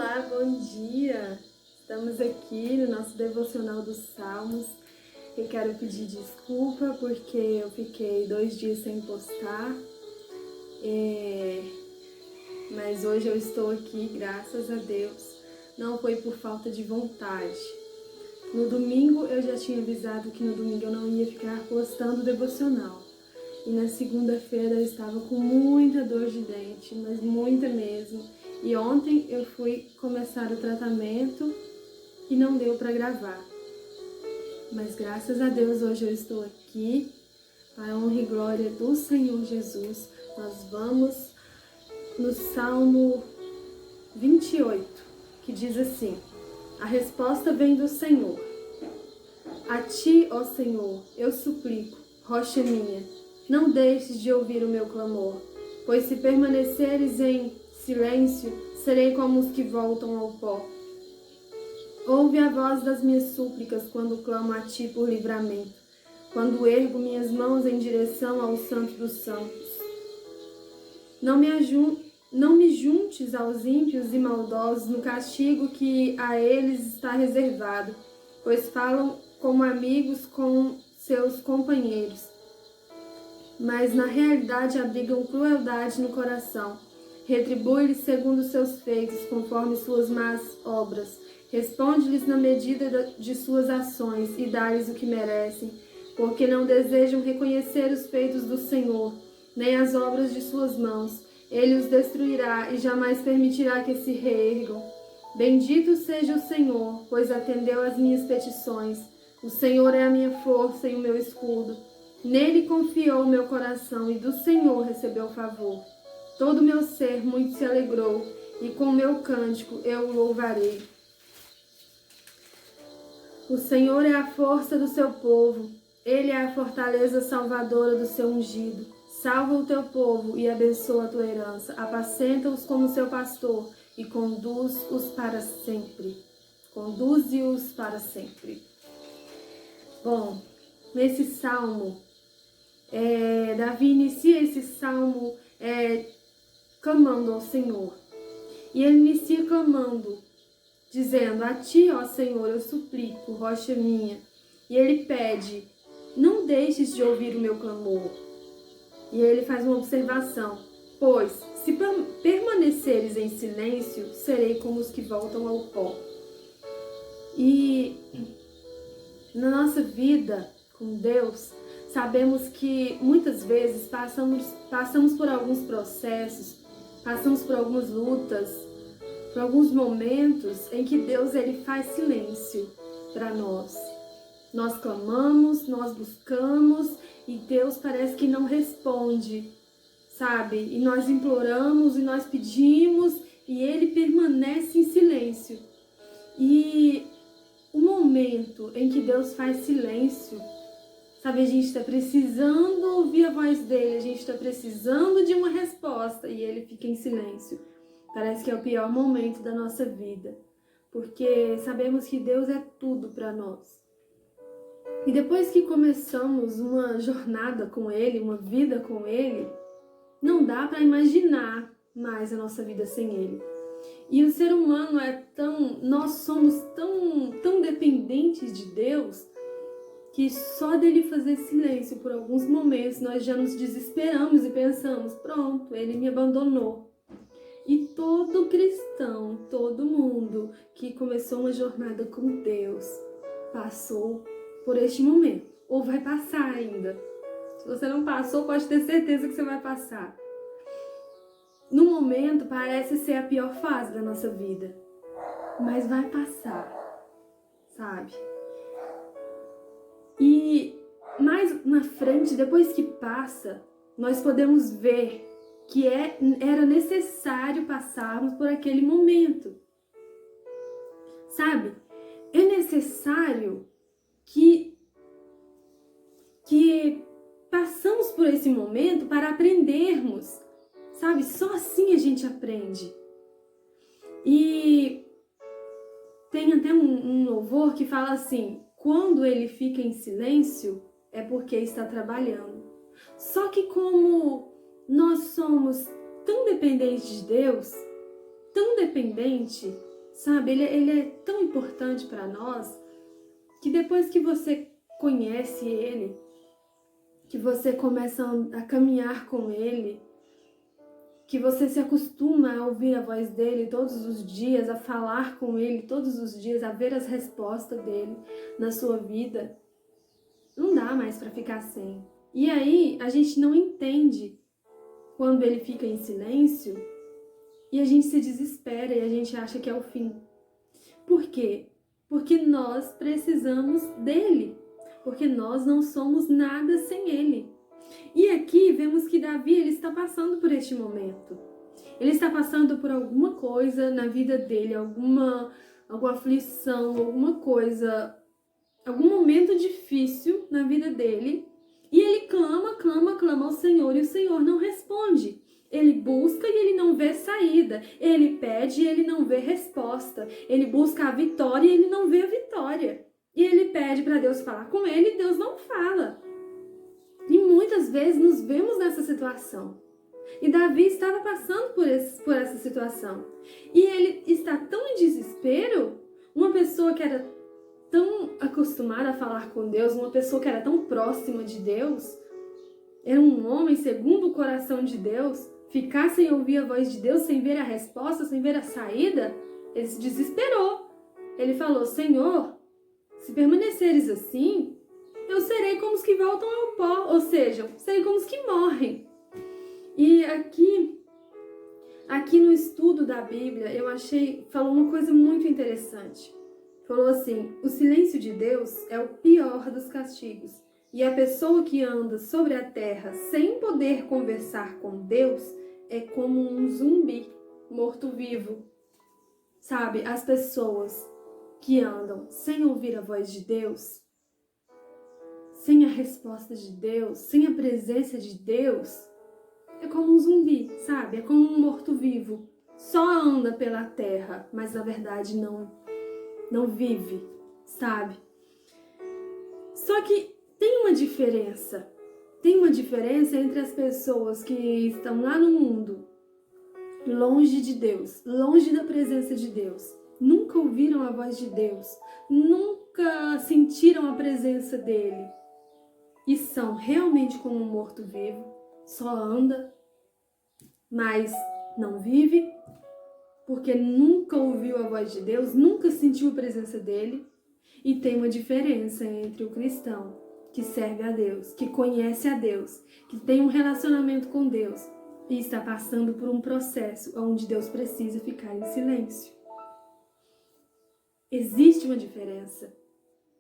Olá, bom dia! Estamos aqui no nosso devocional dos Salmos. Eu quero pedir desculpa porque eu fiquei 2 dias sem postar, mas hoje eu estou aqui, graças a Deus. Não foi por falta de vontade. No domingo eu já tinha avisado que no domingo eu não ia ficar postando devocional. E na segunda-feira eu estava com muita dor de dente, mas muita mesmo. E ontem eu fui começar o tratamento e não deu para gravar. Mas graças a Deus hoje eu estou aqui, para a honra e glória do Senhor Jesus. Nós vamos no Salmo 28, que diz assim: a resposta vem do Senhor. A ti, ó Senhor, eu suplico, rocha minha, não deixes de ouvir o meu clamor, pois se permaneceres em silêncio, serei como os que voltam ao pó. Ouve a voz das minhas súplicas quando clamo a ti por livramento, quando ergo minhas mãos em direção ao Santo dos Santos. Não me juntes aos ímpios e maldosos no castigo que a eles está reservado, pois falam como amigos com seus companheiros, mas na realidade abrigam crueldade no coração. Retribui-lhes segundo seus feitos, conforme suas más obras. Responde-lhes na medida de suas ações e dá-lhes o que merecem, porque não desejam reconhecer os feitos do Senhor, nem as obras de suas mãos. Ele os destruirá e jamais permitirá que se reergam. Bendito seja o Senhor, pois atendeu às minhas petições. O Senhor é a minha força e o meu escudo. Nele confiou o meu coração e do Senhor recebeu favor. Todo o meu ser muito se alegrou e com o meu cântico eu o louvarei. O Senhor é a força do seu povo. Ele é a fortaleza salvadora do seu ungido. Salva o teu povo e abençoa a tua herança. Apacenta-os como seu pastor e conduz-os para sempre. Conduze-os para sempre. Bom, nesse salmo, Davi inicia esse salmo clamando ao Senhor. E ele inicia clamando, dizendo: a ti, ó Senhor, eu suplico, rocha minha. E ele pede: não deixes de ouvir o meu clamor. E ele faz uma observação: pois, se permaneceres em silêncio, serei como os que voltam ao pó. E na nossa vida com Deus, sabemos que muitas vezes passamos por alguns processos, passamos por algumas lutas, por alguns momentos em que Deus ele faz silêncio para nós. Nós clamamos, nós buscamos e Deus parece que não responde, sabe? E nós imploramos e nós pedimos e Ele permanece em silêncio. E o momento em que Deus faz silêncio, sabe, a gente está precisando ouvir a voz dele, a gente está precisando de uma resposta e ele fica em silêncio. Parece que é o pior momento da nossa vida, porque sabemos que Deus é tudo para nós. E depois que começamos uma jornada com ele, uma vida com ele, não dá para imaginar mais a nossa vida sem ele. E o ser humano nós somos tão dependentes de Deus, que só dele fazer silêncio por alguns momentos nós já nos desesperamos e pensamos: pronto, ele me abandonou. E todo cristão, todo mundo que começou uma jornada com Deus passou por este momento, ou vai passar ainda. Se você não passou, pode ter certeza que você vai passar. No momento parece ser a pior fase da nossa vida, mas vai passar, sabe? E mais na frente, depois que passa, nós podemos ver que era necessário passarmos por aquele momento. Sabe? É necessário que passamos por esse momento para aprendermos. Sabe? Só assim a gente aprende. E tem até um louvor que fala assim: quando ele fica em silêncio, é porque está trabalhando. Só que como nós somos tão dependentes de Deus, tão dependente, sabe? Ele é tão importante para nós que depois que você conhece ele, que você começa a caminhar com ele, que você se acostuma a ouvir a voz dele todos os dias, a falar com ele todos os dias, a ver as respostas dele na sua vida, não dá mais para ficar sem. E aí a gente não entende quando ele fica em silêncio e a gente se desespera e a gente acha que é o fim. Por quê? Porque nós precisamos dele, porque nós não somos nada sem ele. E aqui vemos que Davi, ele está passando por este momento. Ele está passando por alguma coisa na vida dele, alguma aflição, alguma coisa, algum momento difícil na vida dele. E ele clama ao Senhor e o Senhor não responde. Ele busca e ele não vê saída. Ele pede e ele não vê resposta. Ele busca a vitória e ele não vê a vitória. E ele pede para Deus falar com ele e Deus não fala. E muitas vezes nos vemos nessa situação. E Davi estava passando por essa situação. E ele está tão em desespero, uma pessoa que era tão acostumada a falar com Deus, uma pessoa que era tão próxima de Deus, era um homem segundo o coração de Deus, ficar sem ouvir a voz de Deus, sem ver a resposta, sem ver a saída, ele se desesperou. Ele falou: Senhor, se permaneceres assim, eu serei como os que voltam ao pó, ou seja, serei como os que morrem. E aqui no estudo da Bíblia, falou uma coisa muito interessante. Falou assim: o silêncio de Deus é o pior dos castigos. E a pessoa que anda sobre a terra sem poder conversar com Deus é como um zumbi morto-vivo. Sabe, as pessoas que andam sem ouvir a voz de Deus, sem a resposta de Deus, sem a presença de Deus, é como um zumbi, sabe? É como um morto-vivo. Só anda pela terra, mas na verdade não vive, sabe? Só que tem uma diferença. Tem uma diferença entre as pessoas que estão lá no mundo, longe de Deus, longe da presença de Deus, nunca ouviram a voz de Deus, nunca sentiram a presença dele e são realmente como um morto-vivo, só anda, mas não vive, porque nunca ouviu a voz de Deus, nunca sentiu a presença dele. E tem uma diferença entre o cristão que serve a Deus, que conhece a Deus, que tem um relacionamento com Deus e está passando por um processo onde Deus precisa ficar em silêncio. Existe uma diferença,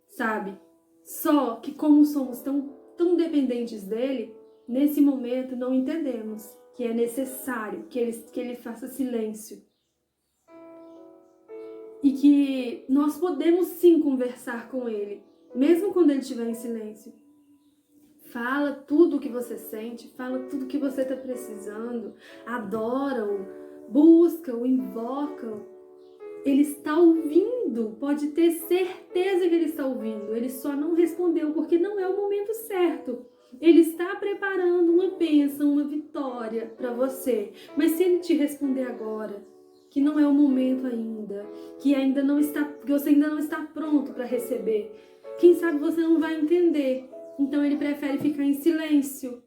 sabe? Só que como somos tão dependentes dele, nesse momento não entendemos que é necessário que ele faça silêncio. E que nós podemos sim conversar com ele, mesmo quando ele estiver em silêncio. Fala tudo o que você sente, fala tudo o que você está precisando, adora-o, busca-o, invoca-o. Ele está ouvindo, pode ter certeza que ele está ouvindo. Ele só não respondeu porque não é o momento certo. Ele está preparando uma bênção, uma vitória para você. Mas se ele te responder agora, que não é o momento ainda, que você ainda não está pronto para receber, quem sabe você não vai entender. Então ele prefere ficar em silêncio.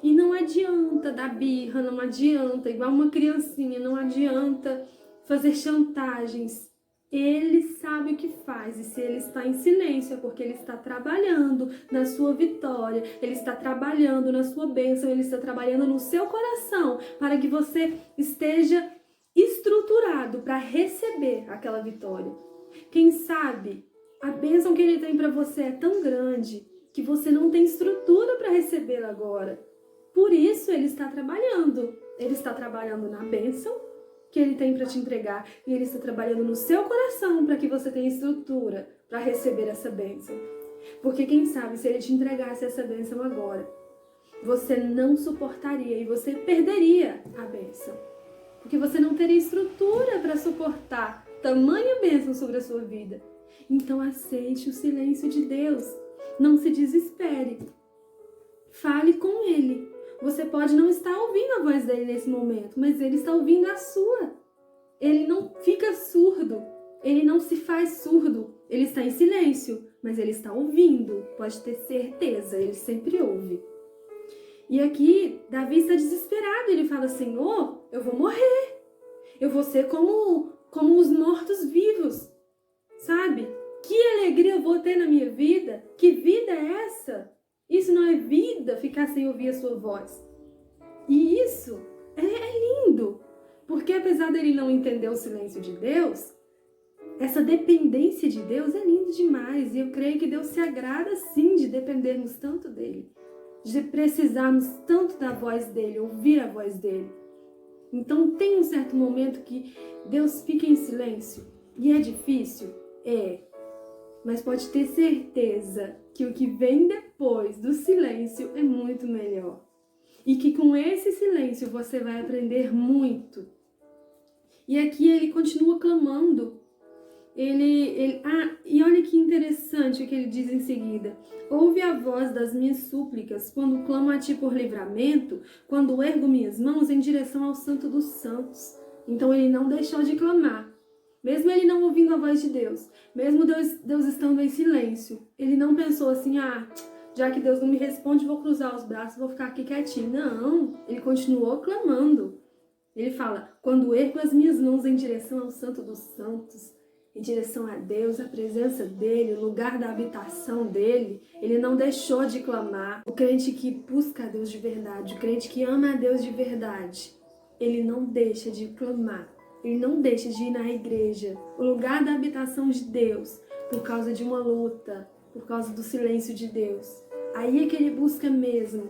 E não adianta dar birra, não adianta, igual uma criancinha, não adianta fazer chantagens. Ele sabe o que faz, e se ele está em silêncio é porque ele está trabalhando na sua vitória, ele está trabalhando na sua bênção, ele está trabalhando no seu coração para que você esteja estruturado para receber aquela vitória. Quem sabe a bênção que ele tem para você é tão grande que você não tem estrutura para recebê-la agora. Por isso ele está trabalhando. Ele está trabalhando na bênção que ele tem para te entregar e ele está trabalhando no seu coração para que você tenha estrutura para receber essa bênção. Porque quem sabe se ele te entregasse essa bênção agora, você não suportaria e você perderia a bênção. Porque você não teria estrutura para suportar tamanha bênção sobre a sua vida. Então aceite o silêncio de Deus. Não se desespere. Fale com Ele. Você pode não estar ouvindo a voz dele nesse momento, mas ele está ouvindo a sua. ele não fica surdo, ele não se faz surdo, ele está em silêncio, mas ele está ouvindo, pode ter certeza, ele sempre ouve. E aqui, Davi está desesperado, ele fala, Senhor, eu vou morrer, eu vou ser como os mortos-vivos, sabe? Que alegria eu vou ter na minha vida? Que vida é essa? Isso não é vida, ficar sem ouvir a sua voz. E isso é lindo, porque apesar dele não entender o silêncio de Deus, essa dependência de Deus é lindo demais. E eu creio que Deus se agrada sim de dependermos tanto dele, de precisarmos tanto da voz dele, ouvir a voz dele. Então tem um certo momento que Deus fica em silêncio. E é difícil? É. Mas pode ter certeza que o que vem depois do silêncio é muito melhor. E que com esse silêncio você vai aprender muito. E aqui ele continua clamando. E olha que interessante o que ele diz em seguida. Ouve a voz das minhas súplicas quando clamo a ti por livramento, quando ergo minhas mãos em direção ao Santo dos Santos. Então ele não deixou de clamar. Mesmo ele não ouvindo a voz de Deus, mesmo Deus estando em silêncio, ele não pensou assim, já que Deus não me responde, vou cruzar os braços, vou ficar aqui quietinho. Não, ele continuou clamando. Ele fala, quando ergo as minhas mãos em direção ao Santo dos Santos, em direção a Deus, a presença dele, o lugar da habitação dele, ele não deixou de clamar. O crente que busca a Deus de verdade, o crente que ama a Deus de verdade, ele não deixa de clamar. Ele não deixa de ir na igreja, o lugar da habitação de Deus, por causa de uma luta, por causa do silêncio de Deus. Aí é que ele busca mesmo.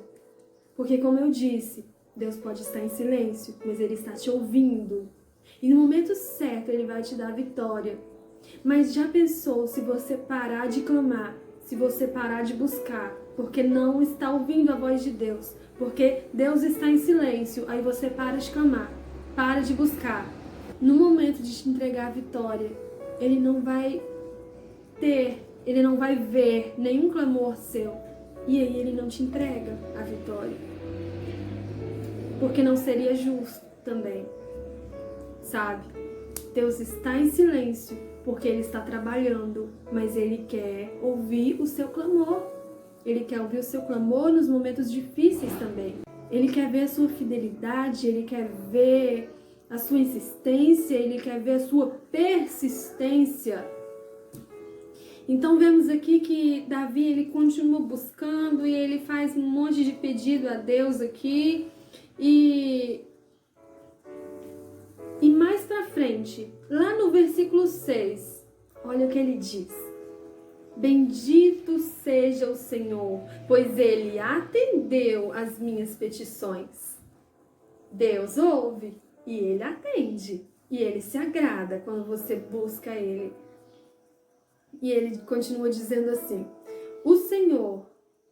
Porque, como eu disse, Deus pode estar em silêncio, mas ele está te ouvindo. E no momento certo ele vai te dar a vitória. Mas já pensou se você parar de clamar, se você parar de buscar, porque não está ouvindo a voz de Deus, porque Deus está em silêncio, aí você para de clamar, para de buscar. No momento de te entregar a vitória, ele não vai ver nenhum clamor seu. E aí ele não te entrega a vitória. Porque não seria justo também. Sabe? Deus está em silêncio porque ele está trabalhando, mas ele quer ouvir o seu clamor. Ele quer ouvir o seu clamor nos momentos difíceis também. Ele quer ver a sua fidelidade, ele quer ver a sua insistência, ele quer ver a sua persistência. Então vemos aqui que Davi, ele continua buscando e ele faz um monte de pedido a Deus aqui. E mais pra frente, lá no versículo 6, olha o que ele diz. Bendito seja o Senhor, pois ele atendeu às minhas petições. Deus ouve. E ele atende, e ele se agrada quando você busca ele. E ele continua dizendo assim, o Senhor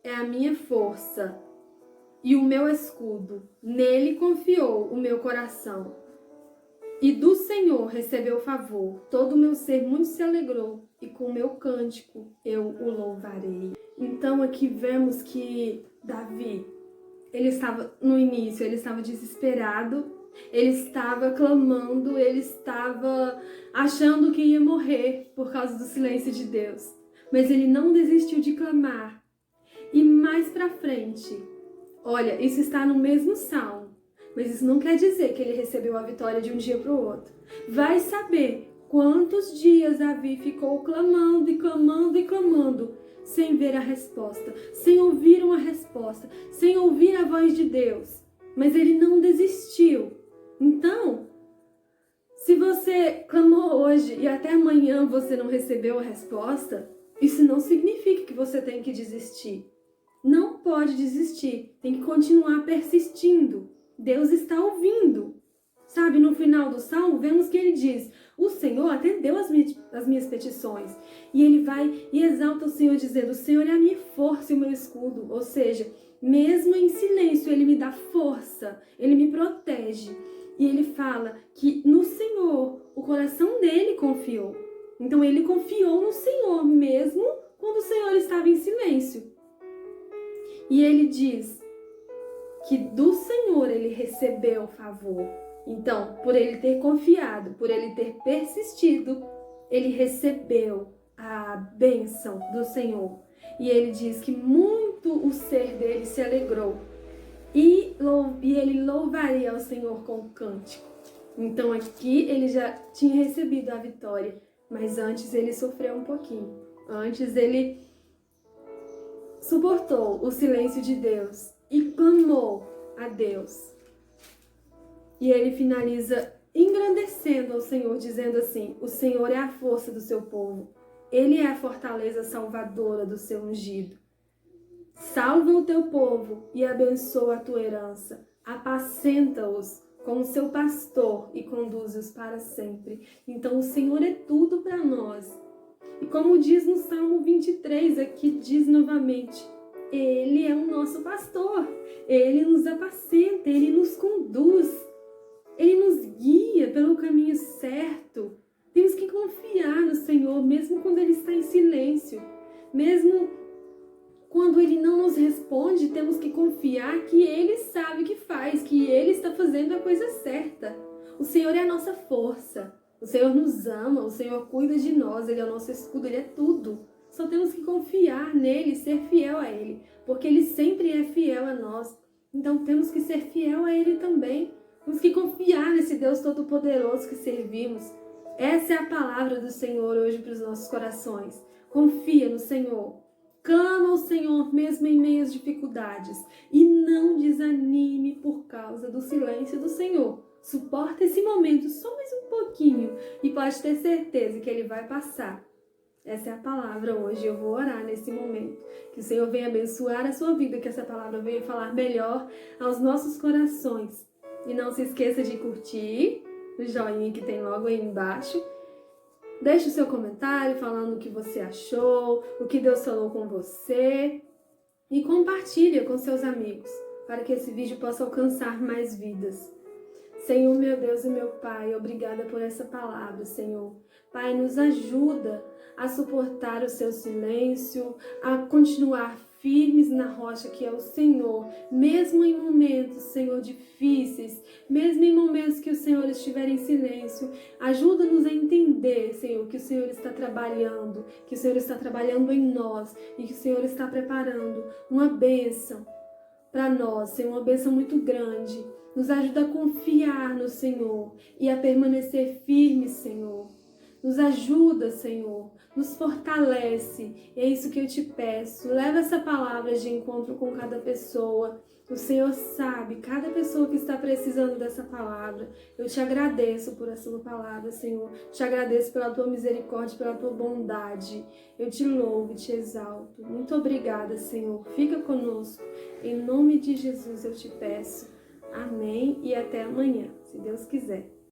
é a minha força e o meu escudo, nele confiou o meu coração. E do Senhor recebeu favor, todo o meu ser muito se alegrou, e com o meu cântico eu o louvarei. Então aqui vemos que Davi, ele estava no início, ele estava desesperado, ele estava clamando, ele estava achando que ia morrer por causa do silêncio de Deus. Mas ele não desistiu de clamar. E mais pra frente, olha, isso está no mesmo salmo, mas isso não quer dizer que ele recebeu a vitória de um dia para o outro. Vai saber quantos dias Davi ficou clamando e clamando e clamando, sem ver a resposta, sem ouvir uma resposta, sem ouvir a voz de Deus. Mas ele não desistiu. Então, se você clamou hoje e até amanhã você não recebeu a resposta, isso não significa que você tem que desistir. Não pode desistir, tem que continuar persistindo. Deus está ouvindo. Sabe, no final do salmo, vemos que ele diz, o Senhor atendeu as minhas petições. E ele vai e exalta o Senhor dizendo, o Senhor é a minha força e o meu escudo. Ou seja, mesmo em silêncio, ele me dá força, ele me protege. E ele fala que no Senhor, o coração dele confiou. Então ele confiou no Senhor, mesmo quando o Senhor estava em silêncio. E ele diz que do Senhor ele recebeu favor. Então, por ele ter confiado, por ele ter persistido, ele recebeu a bênção do Senhor. E ele diz que muito o ser dele se alegrou. E ele louvaria ao Senhor com cântico. Então aqui ele já tinha recebido a vitória, mas antes ele sofreu um pouquinho. Antes ele suportou o silêncio de Deus e clamou a Deus. E ele finaliza engrandecendo ao Senhor, dizendo assim: o Senhor é a força do seu povo. Ele é a fortaleza salvadora do seu ungido. Salva o teu povo e abençoa a tua herança. Apacenta-os como seu pastor e conduze-os para sempre. Então o Senhor é tudo para nós. E como diz no Salmo 23, aqui diz novamente, Ele é o nosso pastor. Ele nos apacenta, Ele nos conduz. Ele nos guia pelo caminho certo. Temos que confiar no Senhor, mesmo quando Ele está em silêncio. Mesmo quando Ele não nos responde, temos que confiar que Ele sabe o que faz, que Ele está fazendo a coisa certa. O Senhor é a nossa força. O Senhor nos ama, o Senhor cuida de nós, Ele é o nosso escudo, Ele é tudo. Só temos que confiar nele, ser fiel a Ele, porque Ele sempre é fiel a nós. Então temos que ser fiel a Ele também. Temos que confiar nesse Deus Todo-Poderoso que servimos. Essa é a palavra do Senhor hoje para os nossos corações. Confia no Senhor. Clama ao Senhor mesmo em meio às dificuldades. E não desanime por causa do silêncio do Senhor. Suporta esse momento só mais um pouquinho e pode ter certeza que ele vai passar. Essa é a palavra hoje. Eu vou orar nesse momento. Que o Senhor venha abençoar a sua vida, que essa palavra venha falar melhor aos nossos corações. E não se esqueça de curtir o joinha que tem logo aí embaixo. Deixe o seu comentário falando o que você achou, o que Deus falou com você. E compartilhe com seus amigos, para que esse vídeo possa alcançar mais vidas. Senhor, meu Deus e meu Pai, obrigada por essa palavra, Senhor. Pai, nos ajuda a suportar o seu silêncio, a continuar firmes na rocha que é o Senhor, mesmo em momentos, Senhor, difíceis, mesmo em momentos que o Senhor estiver em silêncio. Ajuda-nos a entender, Senhor, que o Senhor está trabalhando, que o Senhor está trabalhando em nós e que o Senhor está preparando uma bênção para nós, Senhor, uma bênção muito grande. Nos ajuda a confiar no Senhor e a permanecer firmes, Senhor. Nos ajuda, Senhor. Nos fortalece. E é isso que eu te peço. Leva essa palavra de encontro com cada pessoa. O Senhor sabe, cada pessoa que está precisando dessa palavra. Eu te agradeço por essa tua palavra, Senhor. Te agradeço pela tua misericórdia, pela tua bondade. Eu te louvo e te exalto. Muito obrigada, Senhor. Fica conosco. Em nome de Jesus eu te peço. Amém e até amanhã, se Deus quiser.